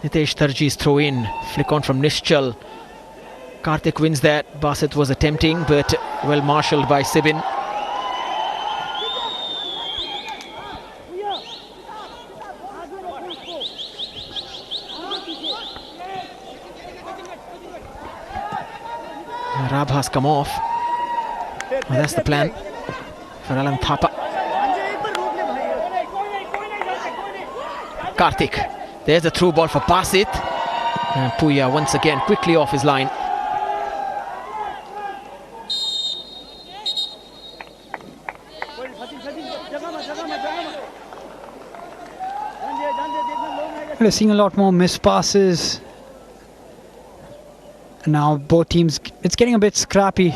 Nitesh Tarji's throw in, flick on from Nischal. Karthik wins that. Basit was attempting, but well marshalled by Sibin. Rab has come off. Well, that's the plan for Alan Thapa. Karthik. There's a through ball for Basit. And Puya once again quickly off his line. We're seeing a lot more missed passes. And now both teams, it's getting a bit scrappy.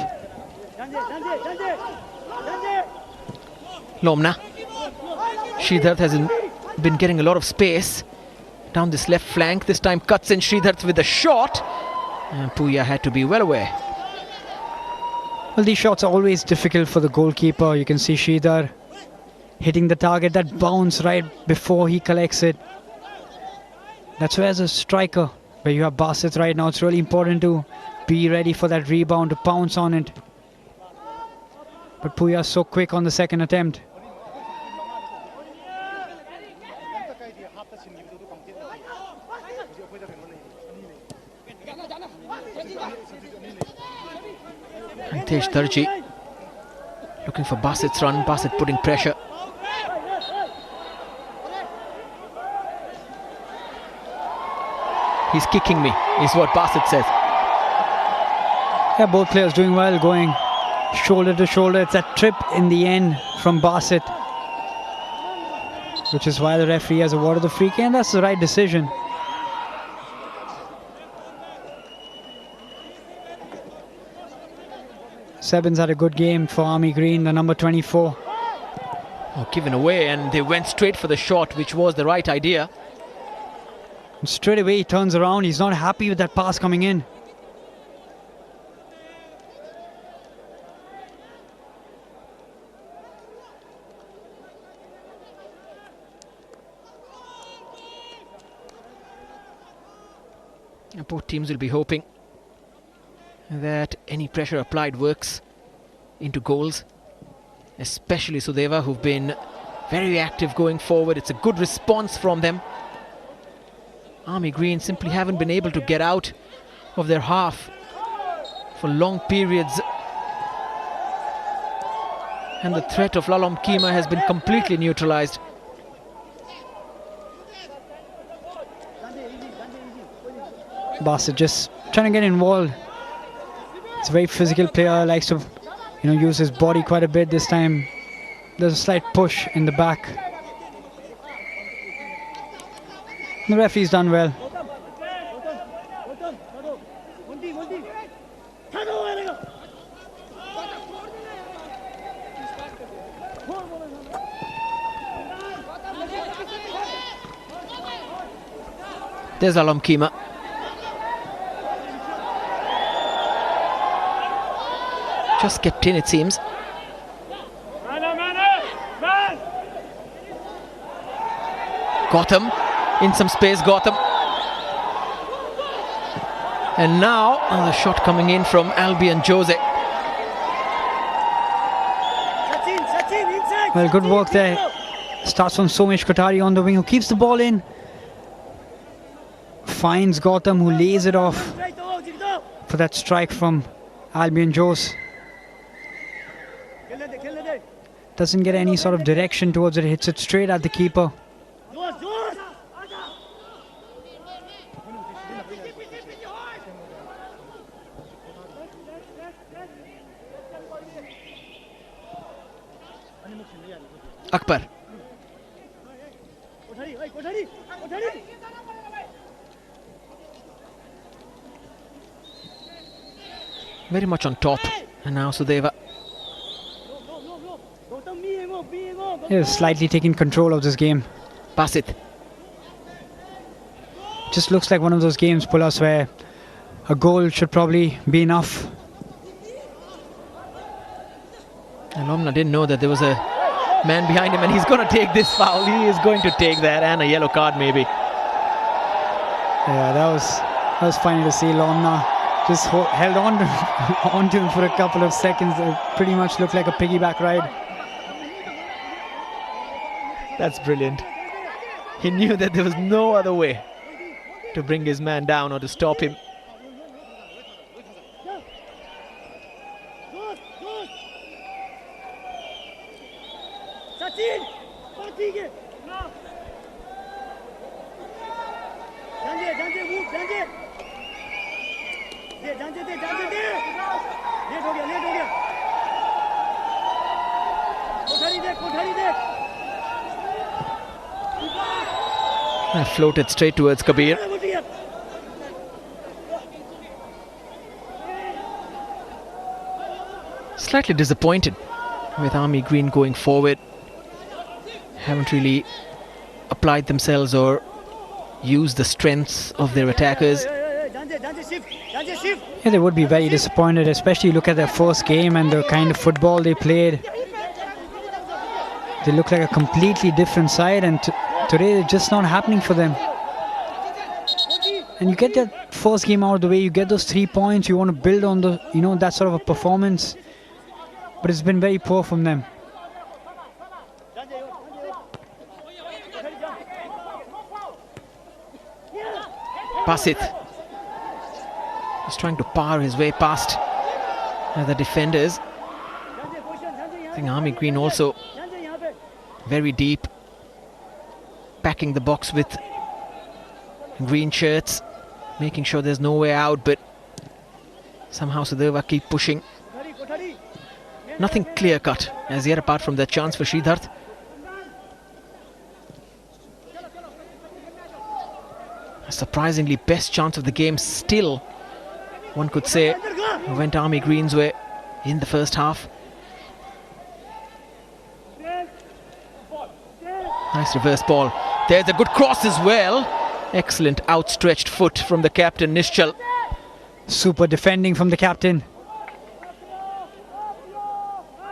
Lomna. Sridhar has been getting a lot of space down this left flank. This time cuts in Sridhar with a shot. And Puya had to be well aware. Well, these shots are always difficult for the goalkeeper. You can see Sridhar hitting the target, that bounce right before he collects it. That's where as a striker, where you have Basit right now, it's really important to be ready for that rebound, to pounce on it. But Puya's so quick on the second attempt. Nitesh Tarji looking for Basit's run. Basit putting pressure. He's kicking me, is what Basit says. Yeah, both players doing well, going shoulder to shoulder. It's that trip in the end from Basit, which is why the referee has awarded the free kick, and that's the right decision. Sebin's had a good game for Army Green, the number 24. Oh, given away, and they went straight for the shot, which was the right idea. And straight away he turns around. He's not happy with that pass coming in. And both teams will be hoping that any pressure applied works into goals, especially Sudeva, who've been very active going forward. It's a good response from them. Army Green simply haven't been able to get out of their half for long periods, and the threat of Lalom Kima has been completely neutralized. Basit just trying to get involved. It's a very physical player, likes to use his body quite a bit. This time there's a slight push in the back. The referee's done well. There's Lalom Kima. Just kept in, it seems. Gotham in some space. Gotham, and now the shot coming in from Albion Jose. Well, good work there. Starts from Somesh Kothari on the wing, who keeps the ball in. Finds Gotham, who lays it off for that strike from Albion Jose. Doesn't get any sort of direction towards it, hits it straight at the keeper. Akbar. Very much on top, and now Sudeva. He's slightly taking control of this game. Basit. Just looks like one of those games, Pulas, where a goal should probably be enough. And Lomna didn't know that there was a man behind him, and he's going to take this foul. He is going to take that, and a yellow card maybe. Yeah, that was funny to see. Lomna just held on to, onto him for a couple of seconds. It pretty much looked like a piggyback ride. That's brilliant. He knew that there was no other way to bring his man down or to stop him. I floated straight towards Kabir. Slightly disappointed with Army Green going forward. Haven't really applied themselves or used the strengths of their attackers. Yeah, they would be very disappointed, especially look at their first game and the kind of football they played. They look like a completely different side, and today it's just not happening for them. And you get that first game out of the way, you get those 3 points, you want to build on the, that sort of a performance. But it's been very poor from them. Basit is trying to power his way past the defenders. I think Army Green also very deep, packing the box with green shirts, making sure there's no way out, but somehow Sudeva keep pushing. Nothing clear cut as yet apart from that chance for Sridhart. A surprisingly best chance of the game still, one could say, went Army Green's way in the first half. Nice reverse ball. There's a good cross as well. Excellent outstretched foot from the captain, Nishchal. Super defending from the captain.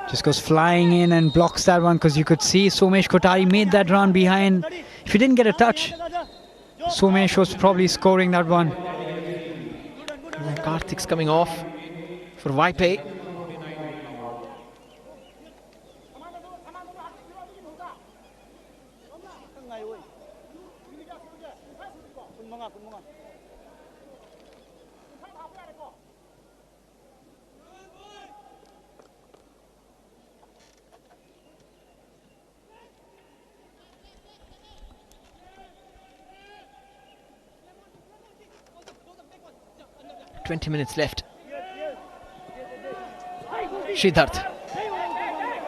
Just goes flying in and blocks that one, because you could see Somesh Kotari made that run behind. If he didn't get a touch, Somesh was probably scoring that one. And Karthik's coming off for Vaipe. Minutes left. Sridhart.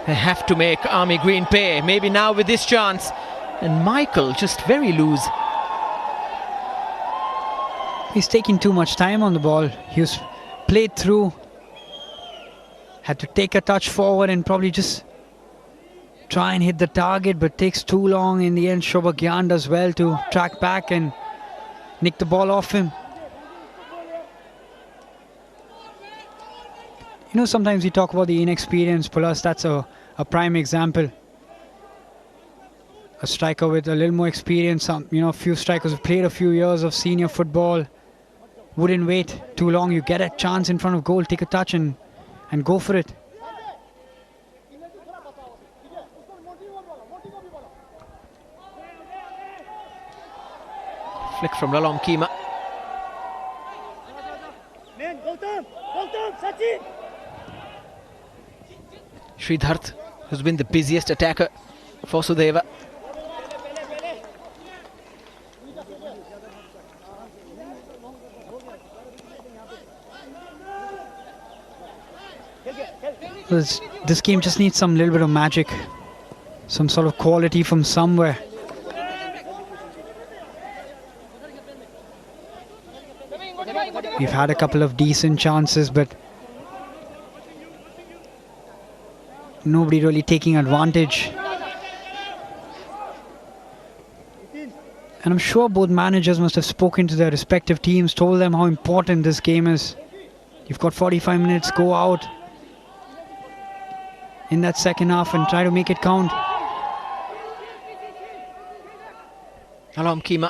They have to make Army Green pay. Maybe now with this chance. And Michael just very loose. He's taking too much time on the ball. He was played through. Had to take a touch forward and probably just try and hit the target, but takes too long. In the end, Shobha Gyan does well to track back and nick the ball off him. Sometimes we talk about the inexperience, plus that's a prime example. A striker with a little more experience, a few strikers who've played a few years of senior football wouldn't wait too long. You get a chance in front of goal, take a touch and go for it. Flick from Lalom Kima. Sridhart, who's been the busiest attacker for Sudeva. This game just needs some little bit of magic, some sort of quality from somewhere. We've had a couple of decent chances, but nobody really taking advantage. And I'm sure both managers must have spoken to their respective teams, told them how important this game is. You've got 45 minutes, go out in that second half and try to make it count. Lalom Kima.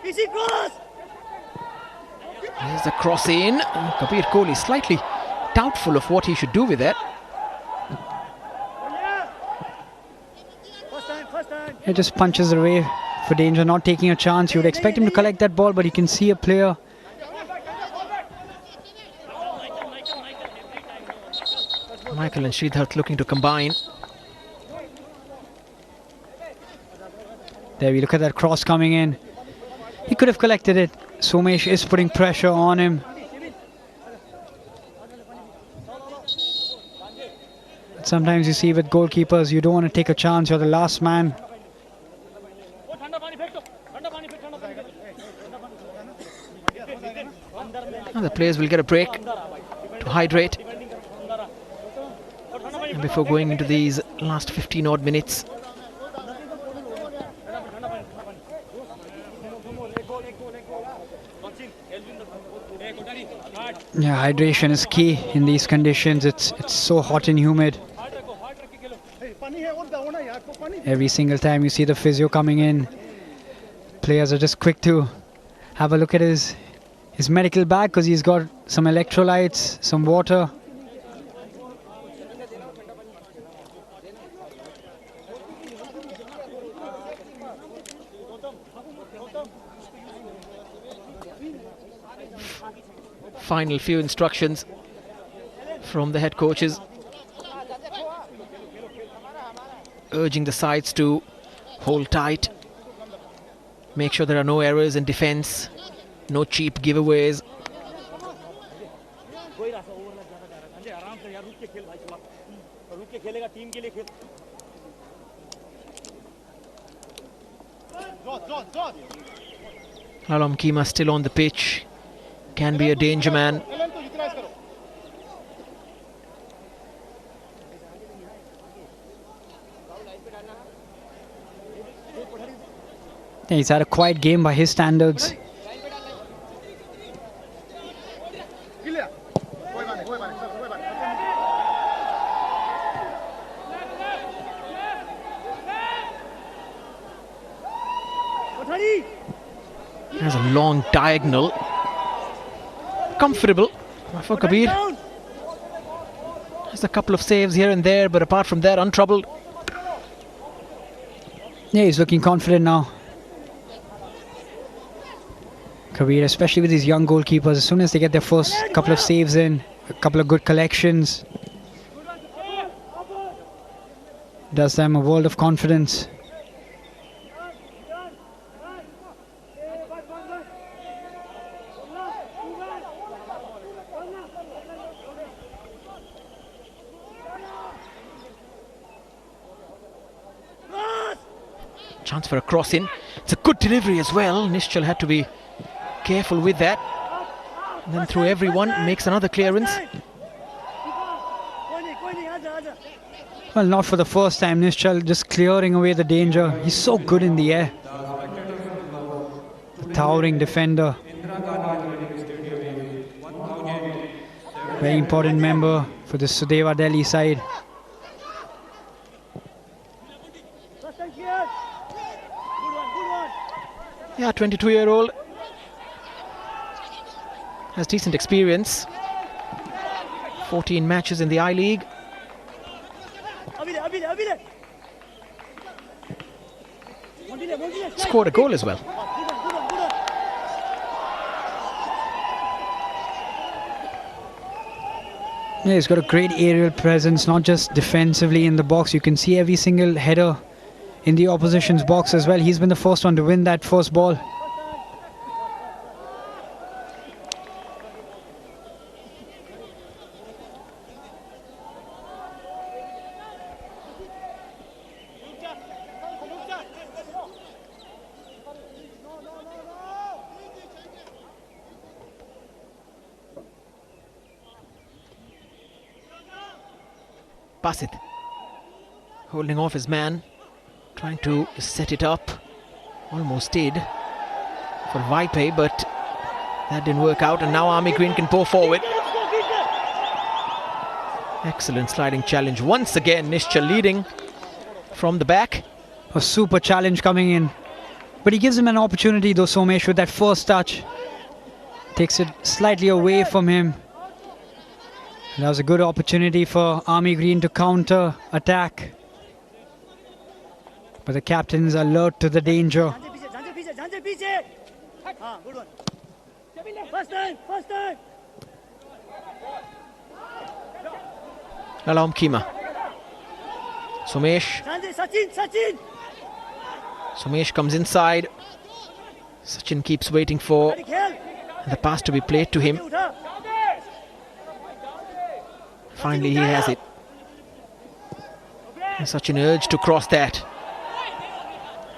There's the cross in. Kabir Kohli slightly doubtful of what he should do with that. He just punches away for danger, not taking a chance. You would expect him to collect that ball, but you can see a player. Michael and Sridhar looking to combine. There we look at that cross coming in. He could have collected it. Somesh is putting pressure on him. But sometimes you see with goalkeepers, you don't want to take a chance. You're the last man. Now the players will get a break to hydrate. And before going into these last 15 odd minutes. Yeah, hydration is key in these conditions. It's so hot and humid. Every single time you see the physio coming in, players are just quick to have a look at his medical bag because he's got some electrolytes, some water. Final few instructions from the head coaches, urging the sides to hold tight, make sure there are no errors in defense, no cheap giveaways. Alam Kima still on the pitch, can be a danger man. Yeah, he's had a quiet game by his standards. There's a long diagonal. Comfortable for Kabir. There's a couple of saves here and there, but apart from that, untroubled. Yeah, he's looking confident now. Kabir, especially with these young goalkeepers, as soon as they get their first couple of saves in, a couple of good collections, does them a world of confidence. Chance for a cross in. It's a good delivery as well. Nischal had to be careful with that. And then through everyone, makes another clearance. Well, not for the first time. Nischal just clearing away the danger. He's so good in the air. Towering defender. Very important member for the Sudeva Delhi side. Yeah, 22-year-old. Has decent experience. 14 matches in the I-League. Scored a goal as well. Yeah, he's got a great aerial presence, not just defensively in the box. You can see every single header in the opposition's box as well. He's been the first one to win that first ball. Basit holding off his man, trying to set it up. Almost did for Vaipe, but that didn't work out, and now Army Green can pour forward. Excellent sliding challenge once again. Nischal leading from the back. A super challenge coming in. But he gives him an opportunity though, Somesh, with that first touch. Takes it slightly away from him. That was a good opportunity for Army Green to counter attack. But the captain's alert to the danger. Lalam Kima. Somesh. Somesh comes inside. Sachin keeps waiting for the pass to be played to him. Finally he has it. And such an urge to cross that.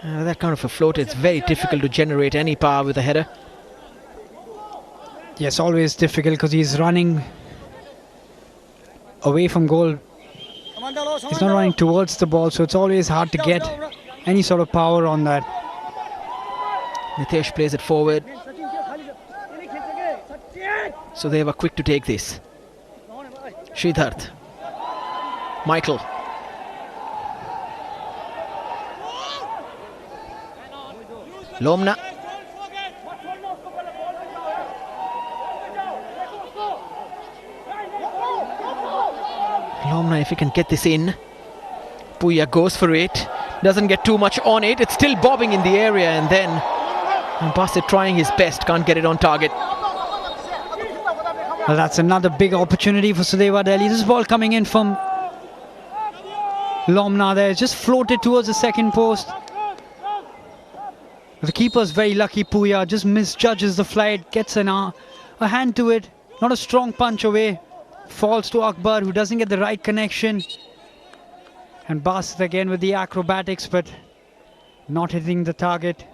That kind of a float, it's very difficult to generate any power with a header. Yes, always difficult because he's running away from goal. He's not running towards the ball, so it's always hard to get any sort of power on that. Nitesh plays it forward. So they were quick to take this. Sridhart. Michael. Lomna. Lomna, if he can get this in. Puya goes for it. Doesn't get too much on it. It's still bobbing in the area, and then Basit trying his best. Can't get it on target. Well, that's another big opportunity for Sudeva Delhi. This ball coming in from Lomna there. Just floated towards the second post. The keeper's very lucky, Puya. Just misjudges the flight. Gets a hand to it. Not a strong punch away. Falls to Akbar, who doesn't get the right connection. And Basit again with the acrobatics, but not hitting the target.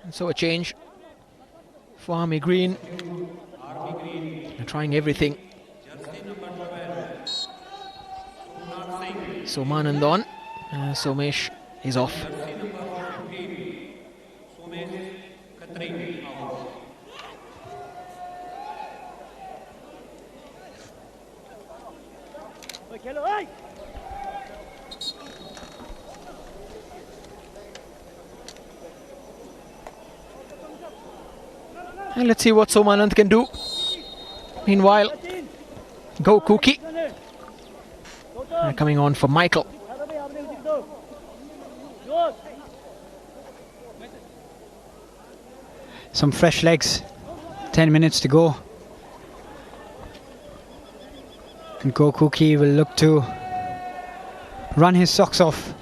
And so a change for Army Green. They're trying everything. Somanand on. Somesh is off. And let's see what Somanand can do. Meanwhile, go Kuki. Coming on for Michael. Some fresh legs. 10 minutes to go. And Gokuki will look to run his socks off.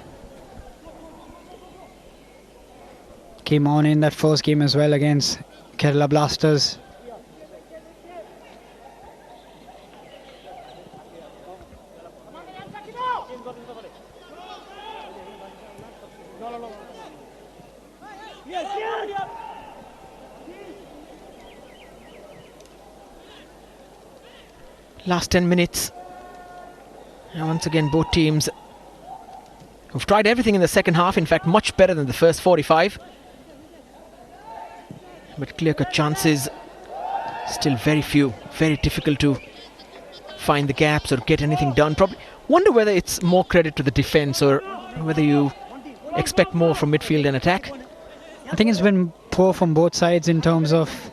Came on in that first game as well against Kerala Blasters. Last 10 minutes. And once again, both teams have tried everything in the second half. In fact, much better than the first 45. But clear-cut chances, still very few. Very difficult to find the gaps or get anything done. Probably wonder whether it's more credit to the defense or whether you expect more from midfield and attack. I think it's been poor from both sides in terms of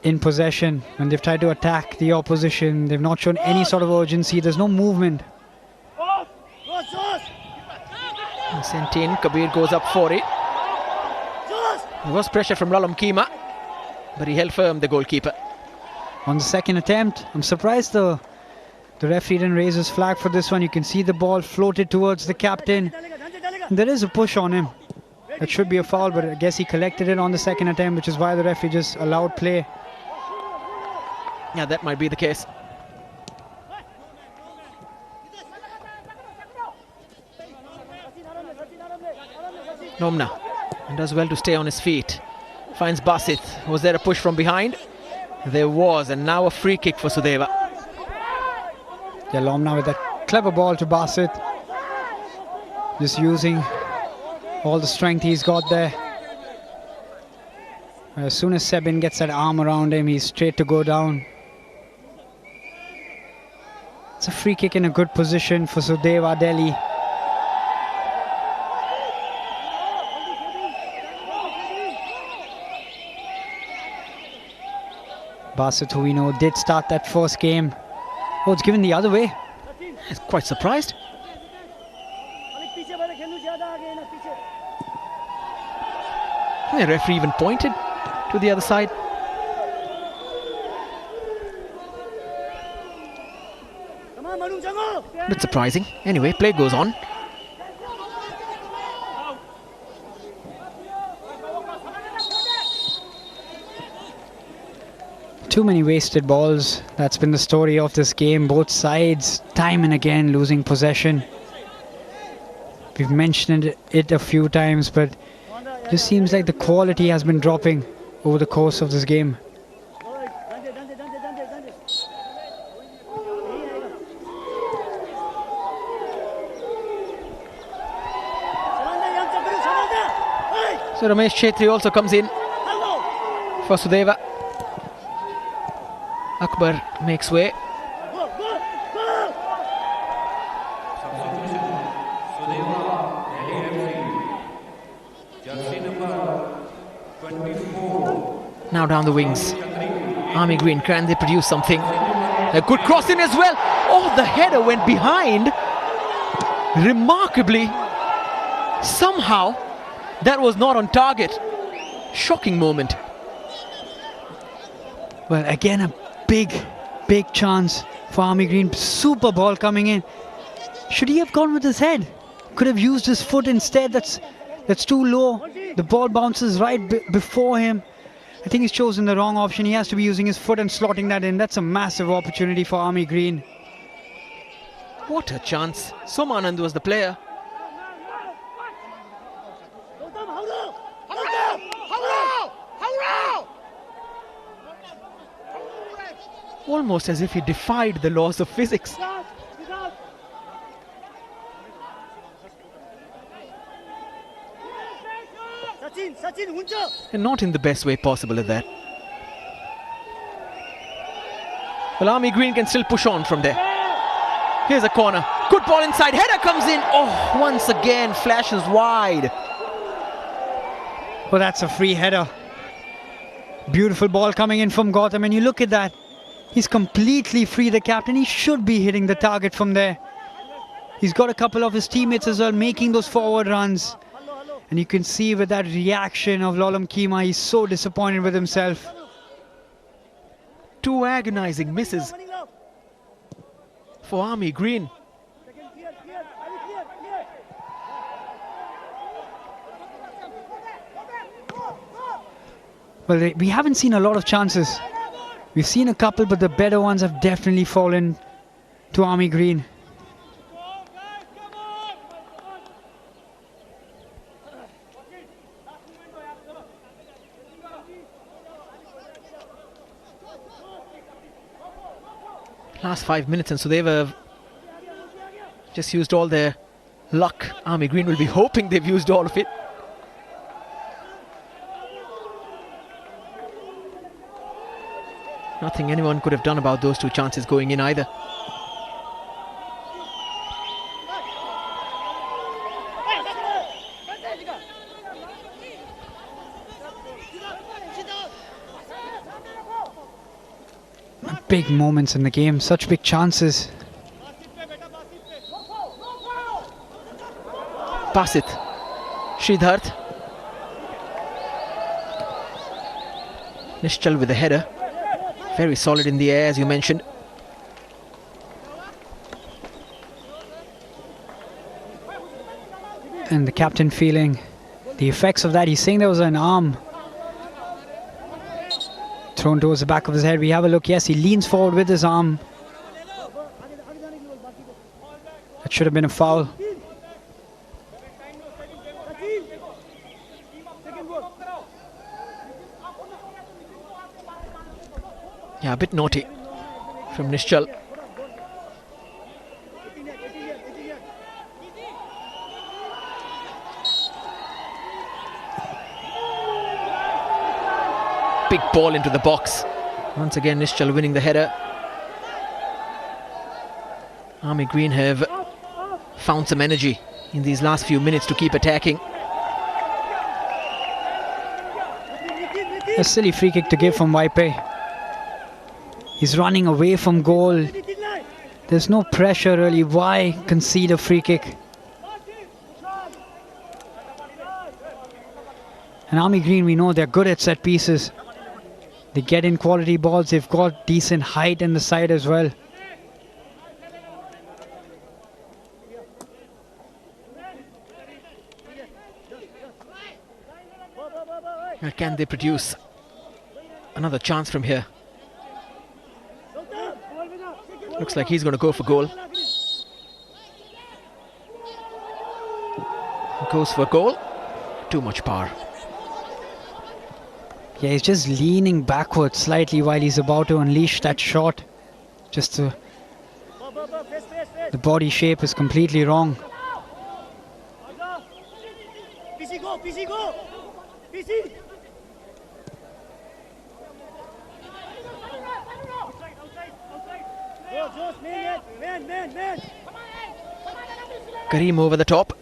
in possession. When they've tried to attack the opposition, they've not shown any sort of urgency. There's no movement. Sent in, Kabir goes up for it. There was pressure from Lalam Kima, but he held firm, the goalkeeper. On the second attempt, I'm surprised the referee didn't raise his flag for this one. You can see the ball floated towards the captain. And there is a push on him. That should be a foul, but I guess he collected it on the second attempt, which is why the referee just allowed play. Yeah, that might be the case. Nomna, and does well to stay on his feet. Finds Basit. Was there a push from behind? There was, and now a free kick for Sudeva. Yeah, Lomna with that clever ball to Basit. Just using all the strength he's got there. As soon as Sebin gets that arm around him, he's straight to go down. It's a free kick in a good position for Sudeva Delhi. Basit, who we know did start that first game. Oh, it's given the other way. He's quite surprised. The referee even pointed to the other side. Bit surprising. Anyway, play goes on. Too many wasted balls. That's been the story of this game. Both sides, time and again, losing possession. We've mentioned it a few times, but it just seems like the quality has been dropping over the course of this game. So Aka-Chotey also comes in for Sudeva. Akbar makes way. Now down the wings. Army Green, can they produce something? A good cross in as well. Oh, the header went behind. Remarkably, somehow, that was not on target. Shocking moment. Well, again, a big chance for Army Green. Super ball coming in. Should he have gone with his head? Could have used his foot instead. That's too low. The ball bounces right before him. I think he's chosen the wrong option. He has to be using his foot and slotting that in. That's a massive opportunity for Army Green. What a chance. Somanand was the player. Almost as if he defied the laws of physics. And not in the best way possible at that. Well, Army Green can still push on from there. Here's a corner. Good ball inside. Header comes in. Oh, once again, flashes wide. Well, that's a free header. Beautiful ball coming in from Gautam. And you look at that. He's completely free, the captain. He should be hitting the target from there. He's got a couple of his teammates as well making those forward runs. And you can see with that reaction of Lolam Kima, he's so disappointed with himself. Two agonizing misses for Army Green. Well, we haven't seen a lot of chances. We've seen a couple, but the better ones have definitely fallen to Army Green. Last 5 minutes and Sudeva have just used all their luck. Army Green will be hoping they've used all of it. Nothing anyone could have done about those two chances going in either. Big moments in the game, such big chances. Basit, Sridhart, Nishchal with the header. Very solid in the air, as you mentioned. And the captain feeling the effects of that. He's saying there was an arm thrown towards the back of his head. We have a look. Yes, he leans forward with his arm. That should have been a foul. Yeah, a bit naughty from Nishchal. Big ball into the box. Once again, Nishchal winning the header. Army Green have found some energy in these last few minutes to keep attacking. A silly free kick to give from Waipe. He's running away from goal. There's no pressure really. Why concede a free kick? And Army Green, we know they're good at set pieces. They get in quality balls. They've got decent height in the side as well. Can they produce another chance from here? Looks like he's going to go for goal. Goes for goal. Too much power. Yeah, he's just leaning backwards slightly while he's about to unleash that shot. Just the body shape is completely wrong. Karim over the top.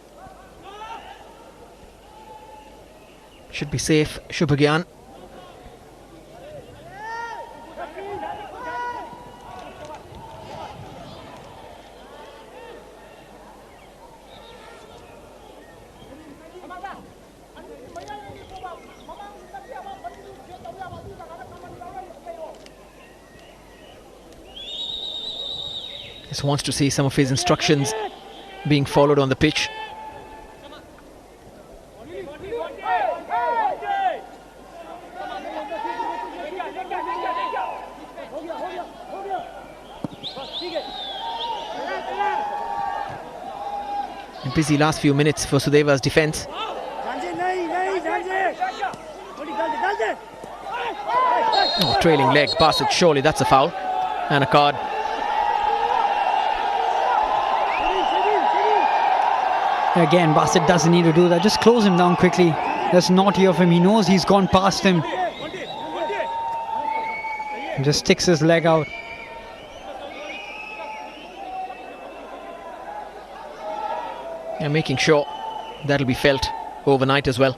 Should be safe. Shubhagyan. Just wants to see some of his instructions being followed on the pitch. A busy last few minutes for Sudeva's defence. Oh, trailing leg, Basit, surely that's a foul and a card. Again, Basit doesn't need to do that. Just close him down quickly. That's naughty of him. He knows he's gone past him. And just sticks his leg out. And making sure that'll be felt overnight as well.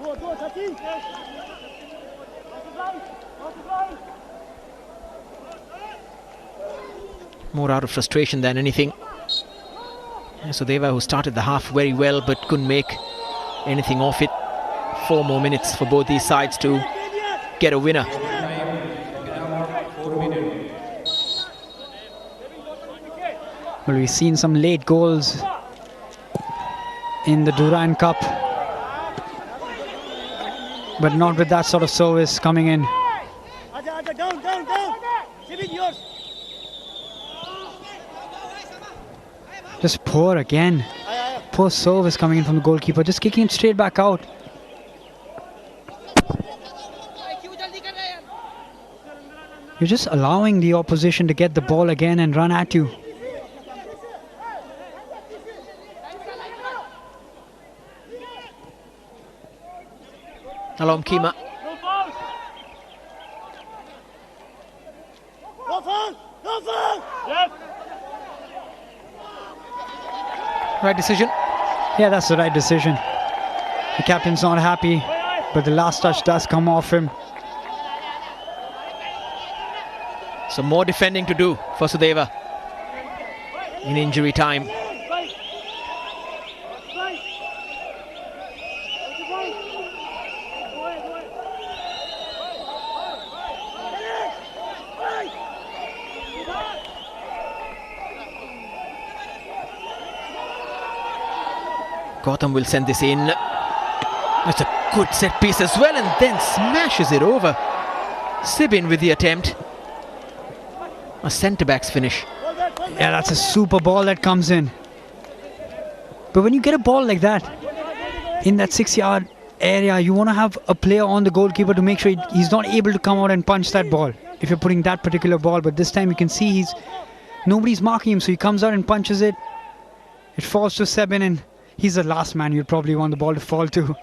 More out of frustration than anything. Sudeva, who started the half very well but couldn't make anything off it. 4 more minutes for both these sides to get a winner. Well, we've seen some late goals in the Durand Cup, but not with that sort of service coming in. Just poor again. Poor service coming in from the goalkeeper, just kicking it straight back out. You're just allowing the opposition to get the ball again and run at you. Alom Kima. Right decision. Yeah, that's the right decision. The captain's not happy, but the last touch does come off him. Some more defending to do for Sudeva in injury time. Gautam will send this in. That's a good set piece as well, and then smashes it over. Sibin with the attempt. A centre-back's finish. Yeah, that's a super ball that comes in. But when you get a ball like that, in that 6-yard area, you want to have a player on the goalkeeper to make sure he's not able to come out and punch that ball if you're putting that particular ball. But this time you can see nobody's marking him, so he comes out and punches it. It falls to Sebin, and he's the last man you'd probably want the ball to fall to.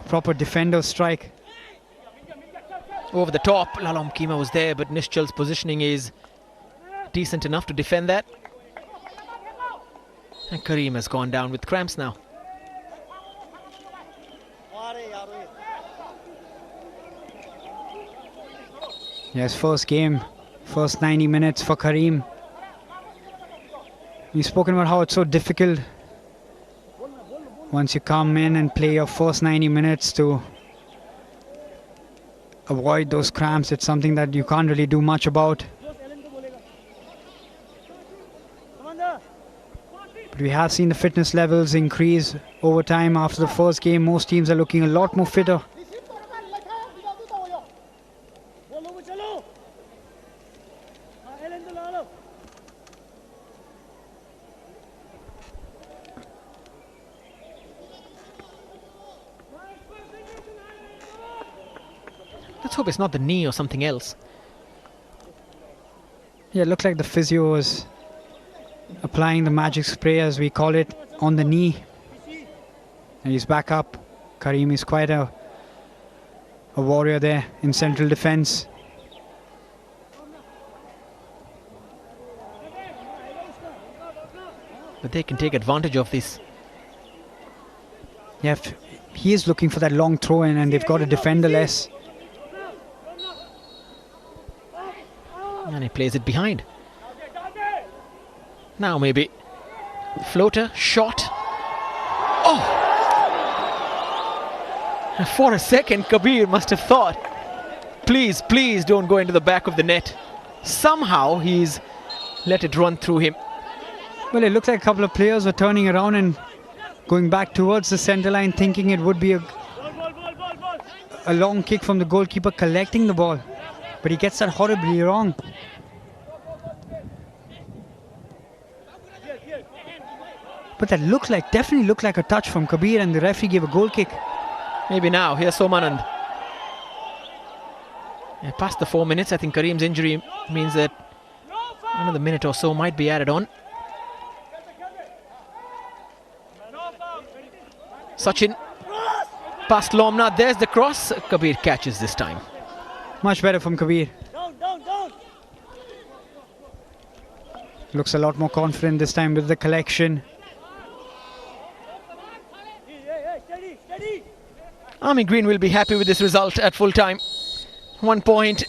Proper defender strike. Over the top, Lalom Kima was there, but Nischal's positioning is decent enough to defend that. And Karim has gone down with cramps now. Yeah, his first game First 90 minutes for Karim. We've spoken about how it's so difficult once you come in and play your first 90 minutes to avoid those cramps. It's something that you can't really do much about. But we have seen the fitness levels increase over time after the first game. Most teams are looking a lot more fitter. Let's hope it's not the knee or something else. Yeah, it looked like the physio was applying the magic spray, as we call it, on the knee. And he's back up. Karim is quite a warrior there in central defense. But they can take advantage of this. Yeah, he is looking for that long throw in, and they've got a defender less. And he plays it behind. Now maybe. Floater, shot. Oh! For a second, Kabir must have thought, please, please don't go into the back of the net. Somehow he's let it run through him. Well, it looked like a couple of players were turning around and going back towards the centre line, thinking it would be a long kick from the goalkeeper collecting the ball. But he gets that horribly wrong. But that definitely looked like a touch from Kabir, and the referee gave a goal kick. Maybe now. Here's Somanand. Yeah, past the 4 minutes, I think Karim's injury means that another minute or so might be added on. Sachin, past Lomna, there's the cross. Kabir catches this time. Much better from Kabir. Looks a lot more confident this time with the collection. Army Green will be happy with this result at full time. 1 point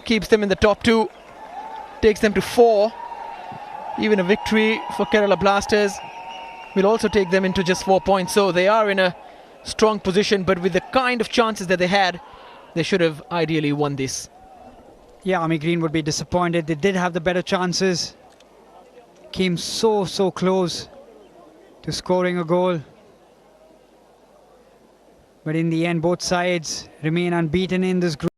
keeps them in the top 2, takes them to 4. Even a victory for Kerala Blasters will also take them into just 4 points. So they are in a strong position, but with the kind of chances that they had, they should have ideally won this. Yeah, Army Green would be disappointed. They did have the better chances. Came so close to scoring a goal. But in the end, both sides remain unbeaten in this group.